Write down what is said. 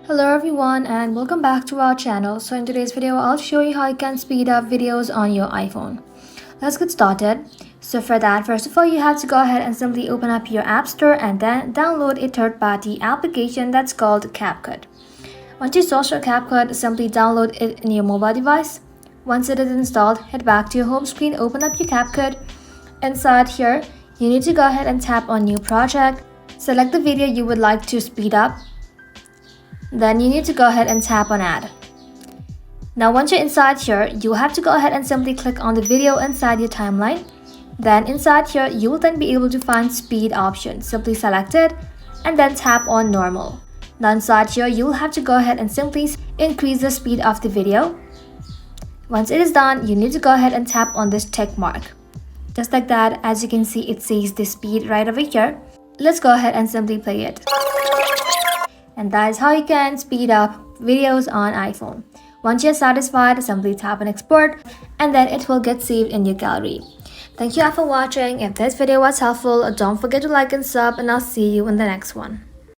Hello everyone and welcome back to our channel. So in today's video, I'll show you how you can speed up videos on your iPhone. Let's get started. So for that, first of all, you have to go ahead and simply open up your App Store and then download a third-party application that's called CapCut. Once you source your CapCut, simply download it in your mobile device. Once it is installed, head back to your home screen, open up your CapCut. Inside here, you need to go ahead and tap on New Project. Select the video you would like to speed up. Then you need to go ahead and tap on Add. Now once you're inside here, you have to go ahead and simply click on the video inside your timeline. Then inside here, you will then be able to find speed option. Simply select it and then tap on normal. Now inside here, you will have to go ahead and simply increase the speed of the video. Once it is done, you need to go ahead and tap on this tick mark. Just like that, as you can see, it says the speed right over here. Let's go ahead and simply play it. And that is how you can speed up videos on iPhone. Once you're satisfied, simply tap on export and then it will get saved in your gallery. Thank you all for watching. If this video was helpful, don't forget to like and sub, and I'll see you in the next one.